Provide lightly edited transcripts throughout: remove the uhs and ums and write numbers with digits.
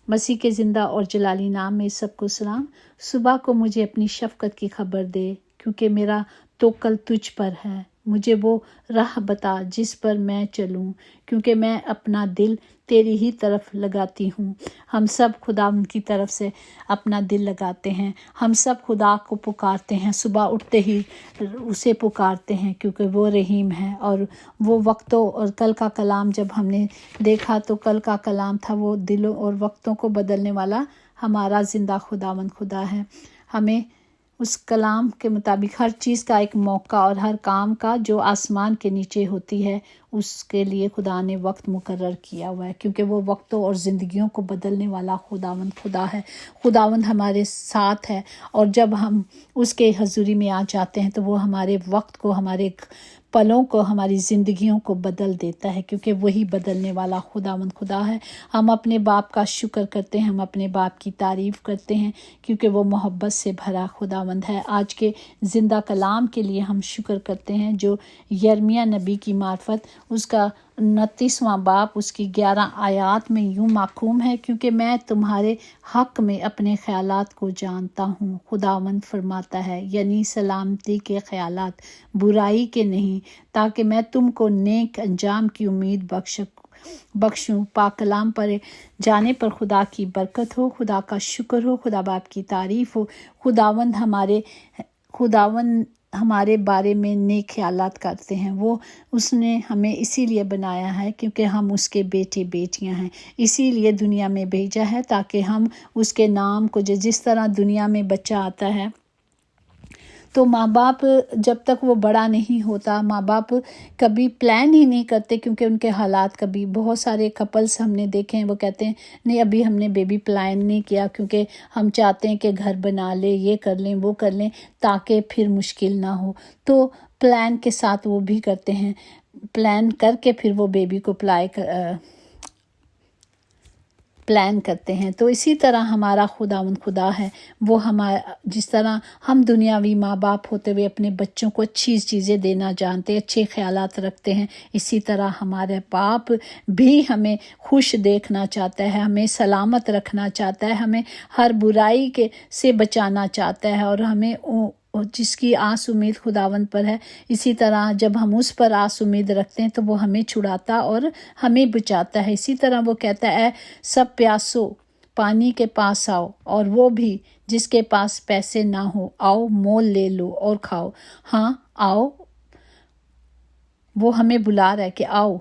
मसीह के ज़िंदा और जलाली नाम में सबको सलाम। सुबह को मुझे अपनी शफ़क़त की खबर दे, क्योंकि मेरा तवक्कुल तुझ पर है। मुझे वो राह बता जिस पर मैं चलूं, क्योंकि मैं अपना दिल तेरी ही तरफ लगाती हूँ। हम सब खुदा उनकी तरफ से अपना दिल लगाते हैं। हम सब खुदा को पुकारते हैं, सुबह उठते ही उसे पुकारते हैं, क्योंकि वो रहीम है। और वो वक्तों और कल का कलाम जब हमने देखा तो कल का कलाम था वो दिलों और वक्तों को बदलने वाला हमारा ज़िंदा खुदावंद खुदा है। हमें उस कलाम के मुताबिक हर चीज़ का एक मौका और हर काम का जो आसमान के नीचे होती है उसके लिए खुदा ने वक्त मुकर्रर किया हुआ है, क्योंकि वो वक्तों और ज़िंदगियों को बदलने वाला खुदावंद खुदा है। खुदावंद हमारे साथ है और जब हम उसके हजूरी में आ जाते हैं तो वो हमारे वक्त को, हमारे पलों को, हमारी ज़िंदगियों को बदल देता है, क्योंकि वही बदलने वाला खुदावंद खुदा है। हम अपने बाप का शुक्र करते हैं, हम अपने बाप की तारीफ़ करते हैं, क्योंकि वो मोहब्बत से भरा खुदावंद है। आज के ज़िंदा कलाम के लिए हम शुक्र करते हैं जो यिर्मयाह नबी की मार्फत उसका 29वां बाप उसकी 11 आयात में यूँ माकूम है, क्योंकि मैं तुम्हारे हक़ में अपने ख़यालात को जानता हूँ। खुदावंद फरमाता है, यानी सलामती के ख़यालात, बुराई के नहीं, ताकि मैं तुमको नेक अंजाम की उम्मीद बख्शूँ। पाक कलाम पर जाने पर खुदा की बरकत हो, खुदा का शुक्र हो, खुदा बाप की तारीफ़ हो। खुदावंद हमारे बारे में नेक ख्यालात करते हैं। वो उसने हमें इसीलिए बनाया है क्योंकि हम उसके बेटे बेटियां हैं, इसीलिए दुनिया में भेजा है ताकि हम उसके नाम को, जिस तरह दुनिया में बच्चा आता है तो माँ बाप जब तक वो बड़ा नहीं होता, माँ बाप कभी प्लान ही नहीं करते, क्योंकि उनके हालात, कभी बहुत सारे कपल्स हमने देखे हैं वो कहते हैं नहीं अभी हमने बेबी प्लान नहीं किया, क्योंकि हम चाहते हैं कि घर बना ले, ये कर लें वो कर लें, ताकि फिर मुश्किल ना हो। तो प्लान के साथ वो भी करते हैं, प्लान करके फिर वो बेबी को प्लान करते हैं। तो इसी तरह हमारा खुदा है, वो हमारा, जिस तरह हम दुनियावी माँ बाप होते हुए अपने बच्चों को अच्छी चीज़ें देना जानते हैं, अच्छे ख्यालात रखते हैं, इसी तरह हमारे बाप भी हमें खुश देखना चाहता है, हमें सलामत रखना चाहता है, हमें हर बुराई से बचाना चाहता है, और हमें जिसकी आस उम्मीद खुदावंद पर है, इसी तरह जब हम उस पर आस उम्मीद रखते हैं तो वो हमें छुड़ाता और हमें बचाता है। इसी तरह वो कहता है, सब प्यासो पानी के पास आओ, और वो भी जिसके पास पैसे ना हो, आओ मोल ले लो और खाओ। हाँ आओ, वो हमें बुला रहा है कि आओ,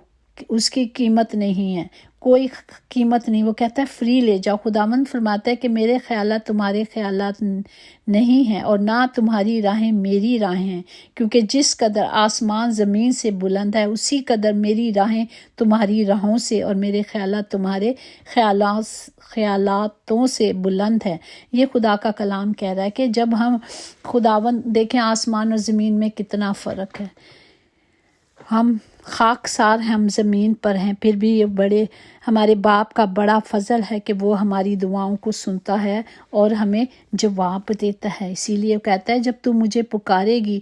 उसकी कीमत नहीं है, कोई कीमत नहीं। वो कहता है फ्री ले जाओ। खुदावंद फरमाता है कि मेरे ख्यालात तुम्हारे ख्यालात नहीं हैं, और ना तुम्हारी राहें मेरी राहें हैं, क्योंकि जिस कदर आसमान ज़मीन से बुलंद है उसी कदर मेरी राहें तुम्हारी राहों से और मेरे ख्यालात तुम्हारे ख्यालातों से बुलंद है। ये खुदा का कलाम कह रहा है कि जब हम खुदावंद देखें, आसमान और ज़मीन में कितना फ़र्क है। हम खाकसार हैं, हम ज़मीन पर हैं, फिर भी ये हमारे बाप का बड़ा फजल है कि वो हमारी दुआओं को सुनता है और हमें जवाब देता है। इसीलिए कहता है, जब तू मुझे पुकारेगी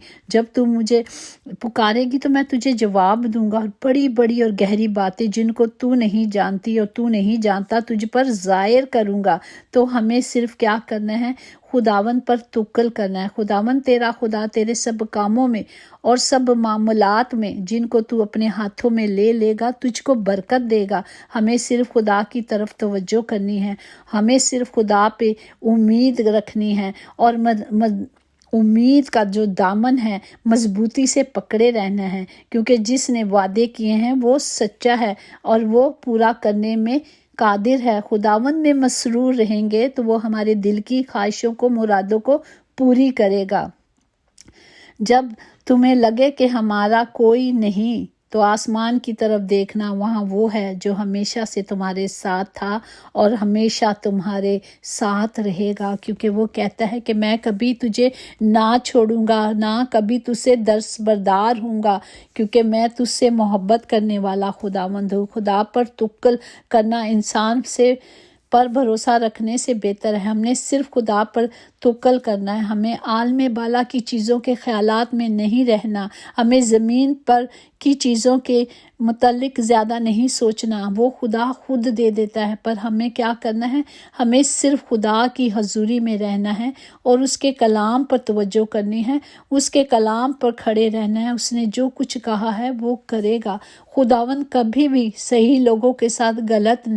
तो मैं तुझे जवाब दूंगा, और बड़ी बड़ी और गहरी बातें जिनको तू नहीं जानती और तू नहीं जानता तुझ पर ज़ाहिर करूंगा। तो हमें सिर्फ क्या करना है, खुदावंद पर तवक्कुल करना है। खुदावंद तेरा खुदा तेरे सब कामों में और सब मामलात में जिनको तू अपने हाथों में ले लेगा तुझको बरकत देगा। हमें सिर्फ खुदा की तरफ तवज्जो करनी है, हमें सिर्फ खुदा पे उम्मीद रखनी है, और उम्मीद का जो दामन है मजबूती से पकड़े रहना है, क्योंकि जिसने वादे किए हैं वो सच्चा है और वो पूरा करने में कादिर है। खुदावंद में मसरूर रहेंगे तो वो हमारे दिल की ख्वाहिशों को, मुरादों को पूरी करेगा। जब तुम्हें लगे कि हमारा कोई नहीं, तो आसमान की तरफ देखना, वहाँ वो है जो हमेशा से तुम्हारे साथ था और हमेशा तुम्हारे साथ रहेगा, क्योंकि वो कहता है कि मैं कभी तुझे ना छोड़ूंगा, ना कभी तुझसे दस्तबरदार हूँगा, क्योंकि मैं तुझसे मोहब्बत करने वाला खुदावंद हूँ। खुदा पर तवक्कुल करना इंसान से पर भरोसा रखने से बेहतर है। हमने सिर्फ खुदा पर तवक्कुल करना है, हमें आलम बाला की चीज़ों के ख्यालात में नहीं रहना, हमें ज़मीन पर کی چیزوں کے متعلق زیادہ نہیں سوچنا، وہ خدا خود دے دیتا ہے۔ پر ہمیں کیا کرنا ہے؟ ہمیں صرف خدا کی حضوری میں رہنا ہے اور اس کے کلام پر توجہ کرنی ہے، اس کے کلام پر کھڑے رہنا ہے۔ اس نے جو کچھ کہا ہے وہ کرے گا۔ خداوند کبھی بھی صحیح لوگوں کے ساتھ غلط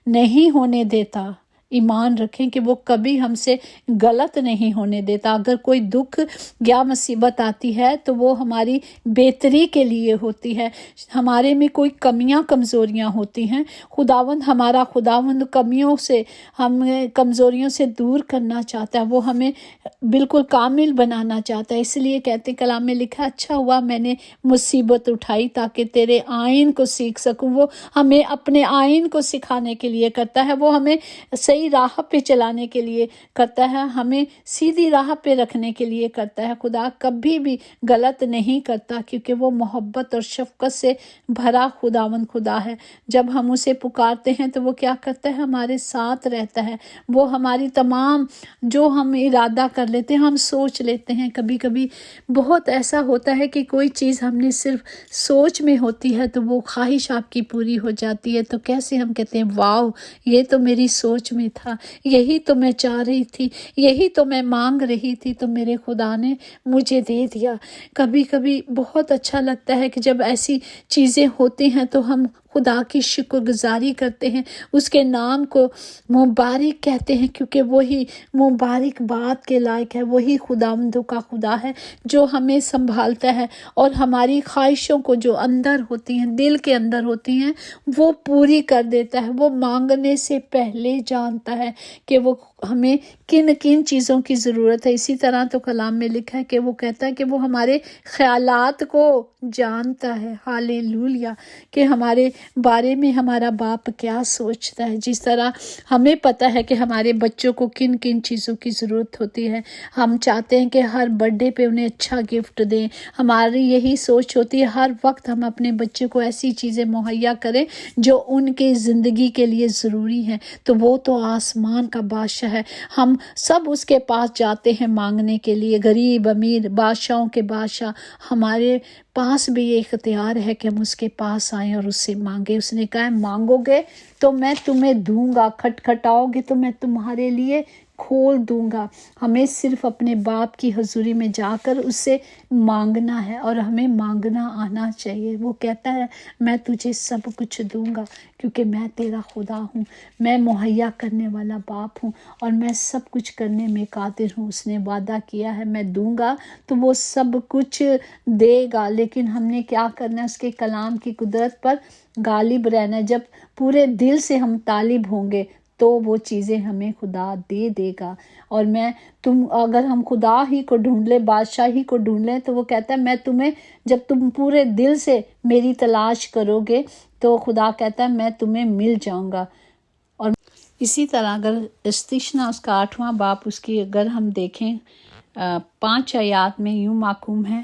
نہیں ہونے دیتا۔ ایمان رکھیں کہ وہ کبھی ہم سے غلط نہیں ہونے دیتا۔ اگر کوئی دکھ یا مصیبت آتی ہے تو وہ ہماری بہتری کے لیے ہوتی ہے۔ ہمارے میں کوئی کمیاں کمزوریاں ہوتی ہیں، ہمارا خداوند کمیوں سے، ہمیں کمزوریوں سے دور کرنا چاہتا ہے، وہ ہمیں بالکل کامل بنانا چاہتا ہے۔ اس لیے کہتے ہیں، کلام میں لکھا، اچھا ہوا میں نے مصیبت اٹھائی تاکہ تیرے آئین کو سیکھ سکوں۔ وہ ہمیں اپنے آئین کو سکھانے کے لیے کرتا ہے، وہ ہمیں صحیح راہ پہ چلانے کے لیے کرتا ہے، ہمیں سیدھی راہ پہ رکھنے کے لیے کرتا ہے۔ خدا کبھی بھی غلط نہیں کرتا کیونکہ وہ محبت اور شفقت سے بھرا خدا ہے۔ جب ہم اسے پکارتے ہیں تو وہ کیا کرتا ہے؟ ہمارے ساتھ رہتا ہے۔ وہ ہماری تمام جو ہم ارادہ کر لیتے ہیں، ہم سوچ لیتے ہیں، کبھی کبھی بہت ایسا ہوتا ہے کہ کوئی چیز ہم نے صرف سوچ میں ہوتی ہے تو وہ خواہش آپ کی پوری ہو جاتی ہے، تو کیسے ہم کہتے ہیں، واو، یہ تو میری سوچ میں تھا، یہی تو میں چاہ رہی تھی، یہی تو میں مانگ رہی تھی، تو میرے خدا نے مجھے دے دیا۔ کبھی کبھی بہت اچھا لگتا ہے کہ جب ایسی چیزیں ہوتی ہیں تو ہم خدا کی شکر گزاری کرتے ہیں، اس کے نام کو مبارک کہتے ہیں، کیونکہ وہی مبارک بات کے لائق ہے۔ وہی خداوندوں کا خدا ہے جو ہمیں سنبھالتا ہے اور ہماری خواہشوں کو جو اندر ہوتی ہیں، دل کے اندر ہوتی ہیں، وہ پوری کر دیتا ہے۔ وہ مانگنے سے پہلے جانتا ہے کہ وہ ہمیں کن کن چیزوں کی ضرورت ہے۔ اسی طرح تو کلام میں لکھا ہے کہ وہ کہتا ہے کہ وہ ہمارے خیالات کو جانتا ہے۔ ہالےلویا! کہ ہمارے بارے میں ہمارا باپ کیا سوچتا ہے۔ جس طرح ہمیں پتہ ہے کہ ہمارے بچوں کو کن کن چیزوں کی ضرورت ہوتی ہے، ہم چاہتے ہیں کہ ہر برتھ ڈے پہ انہیں اچھا گفٹ دیں۔ ہماری یہی سوچ ہوتی ہے، ہر وقت ہم اپنے بچے کو ایسی چیزیں مہیا کریں جو ان کے زندگی کے لیے ضروری ہیں۔ تو وہ تو آسمان کا بادشاہ ہے، ہم سب اس کے پاس جاتے ہیں مانگنے کے لیے، غریب امیر بادشاہوں کے بادشاہ۔ ہمارے پاس بھی یہ اختیار ہے کہ ہم اس کے پاس آئیں اور اس سے مانگیں۔ اس نے کہا ہے، مانگو گے تو میں تمہیں دوں گا، کھٹکھٹاؤ گے تو میں تمہارے لیے کھول دوں گا۔ ہمیں صرف اپنے باپ کی حضوری میں جا کر اس سے مانگنا ہے اور ہمیں مانگنا آنا چاہیے۔ وہ کہتا ہے، میں تجھے سب کچھ دوں گا کیونکہ میں تیرا خدا ہوں، میں مہیا کرنے والا باپ ہوں اور میں سب کچھ کرنے میں قادر ہوں۔ اس نے وعدہ کیا ہے، میں دوں گا تو وہ سب کچھ دے گا، لیکن ہم نے کیا کرنا ہے؟ اس کے کلام کی قدرت پر غالب رہنا ہے۔ جب پورے دل سے ہم طالب ہوں گے تو وہ چیزیں ہمیں خدا دے دے گا۔ اور اگر ہم خدا ہی کو ڈھونڈ لیں، بادشاہ ہی کو ڈھونڈ لیں، تو وہ کہتا ہے، میں تمہیں، جب تم پورے دل سے میری تلاش کرو گے تو خدا کہتا ہے میں تمہیں مل جاؤں گا۔ اور اسی طرح اگر استثنا اس کا 8واں باب، اس کی اگر ہم دیکھیں 5 آیات میں یوں محکوم ہے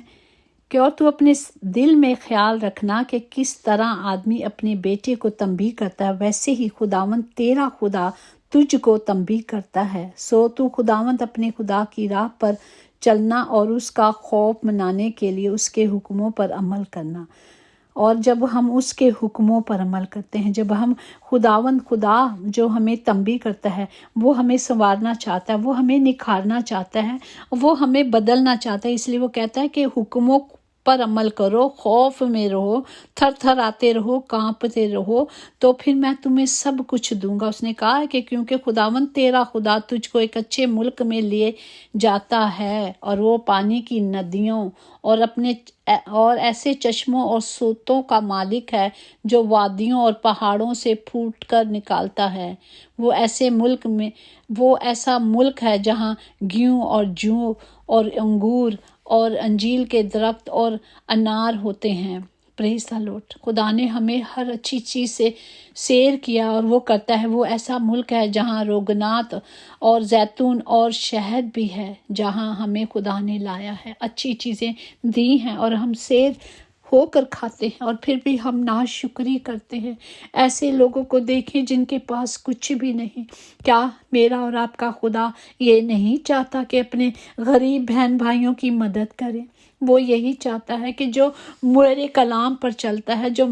کہ اور تو اپنے دل میں خیال رکھنا کہ کس طرح آدمی اپنے بیٹے کو تنبیہ کرتا ہے، ویسے ہی خداوند تیرا خدا تجھ کو تنبیہ کرتا ہے۔ سو تو خداوند اپنے خدا کی راہ پر چلنا اور اس کا خوف منانے کے لیے اس کے حکموں پر عمل کرنا۔ اور جب ہم اس کے حکموں پر عمل کرتے ہیں، جب ہم خدا جو ہمیں تنبیہ کرتا ہے، وہ ہمیں سنوارنا چاہتا ہے، وہ ہمیں نکھارنا چاہتا ہے، وہ ہمیں بدلنا چاہتا ہے، اس لیے وہ کہتا ہے کہ حکموں پر عمل کرو، خوف میں رہو، تھر تھر آتے رہو، کانپتے رہو، تو پھر میں تمہیں سب کچھ دوں گا۔ اس نے کہا کہ کیونکہ خداوند تیرا خدا تجھ کو ایک اچھے ملک میں لے جاتا ہے اور وہ پانی کی ندیوں اور ایسے چشموں اور سوتوں کا مالک ہے جو وادیوں اور پہاڑوں سے پھوٹ کر نکالتا ہے۔ وہ ایسا ملک ہے جہاں گیہوں اور جو اور انگور اور انجیل کے درخت اور انار ہوتے ہیں۔ پریز دی لارڈ۔ خدا نے ہمیں ہر اچھی چیز سے سیر کیا اور وہ کرتا ہے۔ وہ ایسا ملک ہے جہاں روغنات اور زیتون اور شہد بھی ہے، جہاں ہمیں خدا نے لایا ہے، اچھی چیزیں دی ہیں اور ہم سیر हो कर खाते हैं और फिर भी हम नाशुक्री करते हैं। ऐसे लोगों को देखें जिनके पास कुछ भी नहीं। क्या मेरा और आपका खुदा ये नहीं चाहता कि अपने गरीब बहन भाइयों की मदद करें? वो यही चाहता है कि जो मेरे कलाम पर चलता है, जो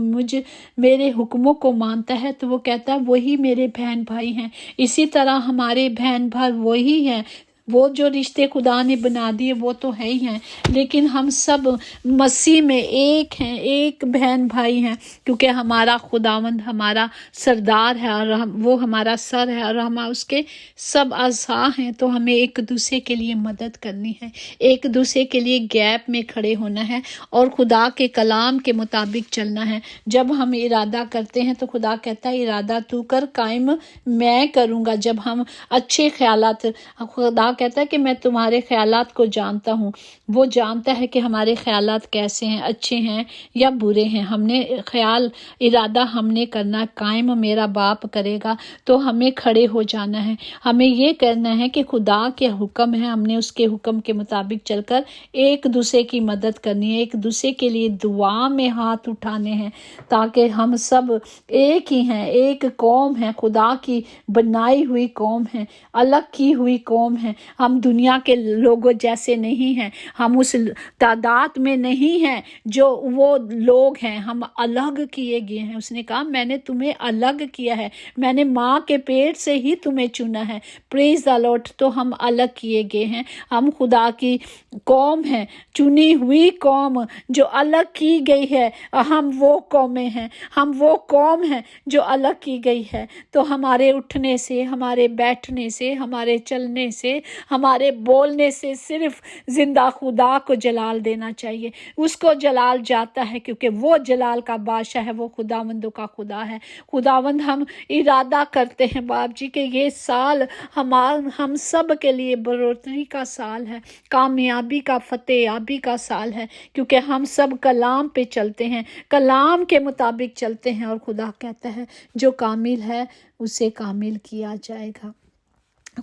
मेरे हुक्मों को मानता है, तो वो कहता है वही मेरे बहन भाई हैं। इसी तरह हमारे बहन भाई वही हैं। वो जो रिश्ते खुदा ने बना दिए वो तो है ही हैं, लेकिन हम सब मसीह में एक हैं, एक बहन भाई हैं, क्योंकि हमारा खुदावंद हमारा सरदार है और वो हमारा सर है और हम उसके सब अज़ा हैं। तो हमें एक दूसरे के लिए मदद करनी है, एक दूसरे के लिए गैप में खड़े होना है और खुदा के कलाम के मुताबिक चलना है। जब हम इरादा करते हैं तो खुदा कहता है इरादा तू कर, कायम मैं करूँगा। जब हम अच्छे ख्यालात, खुदा कहता है कि मैं तुम्हारे ख्यालात को जानता हूँ। वो जानता है कि हमारे ख्यालात कैसे हैं, अच्छे हैं या बुरे हैं। हमने ख्याल इरादा हमने करना, कायम मेरा बाप करेगा। तो हमें खड़े हो जाना है, हमें ये करना है कि खुदा के हुक्म है, हमने उसके हुक्म के मुताबिक चलकर एक दूसरे की मदद करनी है, एक दूसरे के लिए दुआ में हाथ उठाने हैं, ताकि हम सब एक ही हैं, एक कौम है, खुदा की बनाई हुई कौम है, अलग की हुई कौम है। हम दुनिया के लोगों जैसे नहीं हैं, हम उस तादाद में नहीं हैं जो वो लोग हैं। हम अलग किए गए हैं। उसने कहा मैंने तुम्हें अलग किया है, मैंने माँ के पेट से ही तुम्हें चुना है। Praise the Lord. तो हम अलग किए गए हैं, हम खुदा की कौम हैं, चुनी हुई कौम जो अलग की गई है। हम वो कौमें हैं, हम वो कौम हैं जो अलग की गई है। तो हमारे उठने से, हमारे बैठने से, हमारे चलने से, हमारे बोलने से सिर्फ जिंदा खुदा को जलाल देना चाहिए। उसको जलाल जाता है क्योंकि वो जलाल का बादशाह है, वो खुदावंदों का खुदा है। खुदावंद हम इरादा करते हैं बाप जी कि ये साल हम सब के लिए बढ़ोतरी का साल है, कामयाबी का, फतेहाबी का साल है, क्योंकि हम सब कलाम पे चलते हैं, कलाम के मुताबिक चलते हैं। और खुदा कहता है जो कामिल है उसे कामिल किया जाएगा।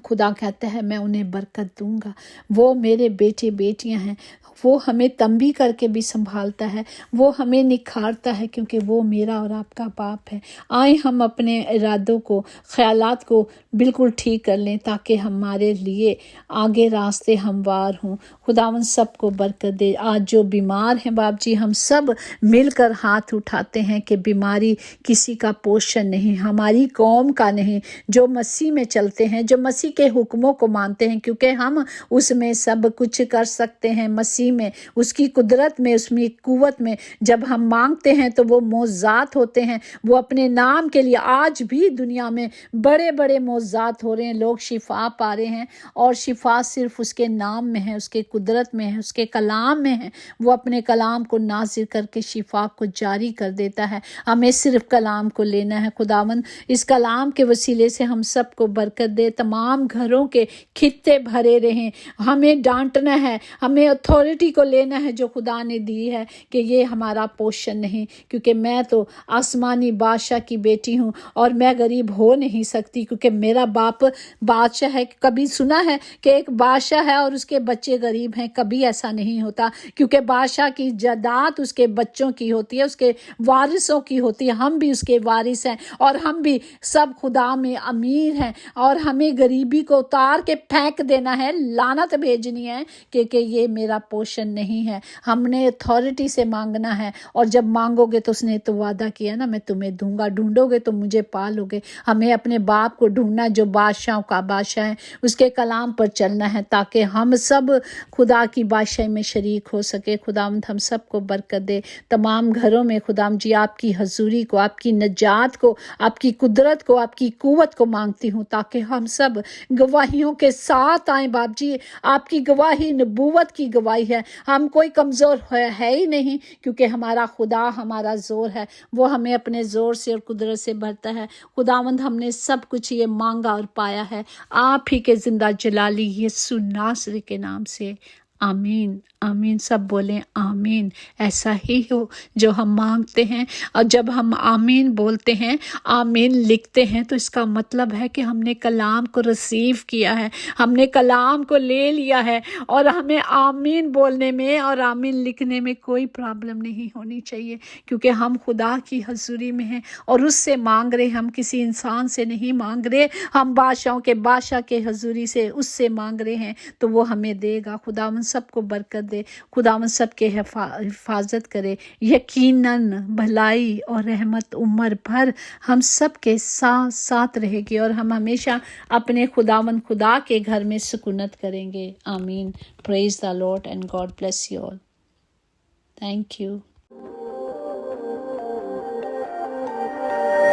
खुदा कहता है मैं उन्हें बरकत दूंगा। वो मेरे बेटे बेटियां हैं, वो हमें तंबी करके भी संभालता है, वो हमें निखारता है, क्योंकि वो मेरा और आपका बाप है। आए हम अपने इरादों को, ख्यालात को बिल्कुल ठीक कर लें ताकि हमारे लिए आगे रास्ते हमवार हों। खुदावन सबको बरकत दे। आज जो बीमार हैं बाप जी, हम सब मिलकर हाथ उठाते हैं कि बीमारी किसी का पोषण नहीं, हमारी कौम का नहीं, जो मसीह में चलते हैं, जो मसीह के हुक्मों को मानते हैं, क्योंकि हम उसमें सब कुछ कर सकते हैं। मसीह में, उसकी कुदरत में, उसमें कुव्वत में जब हम मांगते हैं तो वो मौज़ात होते हैं। वो अपने नाम के लिए आज भी दुनिया में बड़े बड़े मौज़ात हो रहे हैं, लोग शिफा पा रहे हैं, और शिफा सिर्फ उसके नाम में है, उसके कुदरत में है, उसके कलाम में है। वो अपने कलाम को नाज़िर करके शिफा को जारी कर देता है। हमें सिर्फ कलाम को लेना है। खुदावंद इस कलाम के वसीले से हम सबको बरकत दे, तमाम घरों के खित्ते भरे रहें। हमें डांटना है, हमें अथॉरिटी को लेना है जो खुदा ने दी है कि ये हमारा पोषण नहीं, क्योंकि मैं तो आसमानी बादशाह की बेटी हूँ और मैं गरीब हो नहीं सकती, क्योंकि मेरा बाप बादशाह है। कभी सुना है कि एक बादशाह है और उसके बच्चे गरीब हैं? कभी ऐसा नहीं होता, क्योंकि बादशाह की जायदाद उसके बच्चों की होती है, उसके वारिसों की होती है। हम भी उसके वारिस हैं और हम भी सब खुदा में अमीर हैं, और हमें गरीबी को उतार के फेंक देना है, लानत भेजनी है कि ये मेरा पोषण नहीं है। हमने अथॉरिटी से मांगना है, और जब मांगोगे तो उसने तो वादा किया ना, मैं तुम्हें दूंगा, ढूंढोगे तो मुझे पालोगे। हमें अपने बाप को ढूंढना जो बादशाहों का बादशाह है, उसके कलाम पर चलना है, ताकि हम सब खुदा की बादशाही में शरीक हो सके। खुदावंद हम सबको बरकत दे। तमाम घरों में खुदाम जी आपकी हजूरी को, आपकी नजात को, आपकी कुदरत को, आपकी कुव्वत को मांगती हूँ, ताकि हम सब गवाहियों के साथ आए। बाप जी आपकी गवाही नबूवत की गवाही है, हम कोई कमज़ोर है ही नहीं, क्योंकि हमारा खुदा हमारा जोर है, वो हमें अपने जोर से और कुदरत से भरता है। खुदावंद हमने सब कुछ ये मांगा और पाया है आप ही के जिंदा जलाली यीशु नासरी के नाम से, आमीन। आमीन। सब बोलें आमीन। ऐसा ही हो जो हम मांगते हैं, और जब हम आमीन बोलते हैं, आमीन लिखते हैं, तो इसका मतलब है कि हमने कलाम को रिसीव किया है, हमने कलाम को ले लिया है, और हमें आमीन बोलने में और आमीन लिखने में कोई प्रॉब्लम नहीं होनी चाहिए, क्योंकि हम खुदा की हजूरी में हैं और उससे मांग रहे, हम किसी इंसान से नहीं मांग रहे, हम बादशाहों के बादशाह के हजूरी से उससे मांग रहे हैं, तो वो हमें देगा। खुदावंद सबको बरकत दे, खुदावंद सबके हिफाजत करे। यकीनन भलाई और रहमत उम्र भर हम सब के साथ साथ रहेगी, और हम हमेशा अपने खुदावंद खुदा के घर में सुकूनत करेंगे। आमीन। Praise the Lord and God bless you all. Thank you.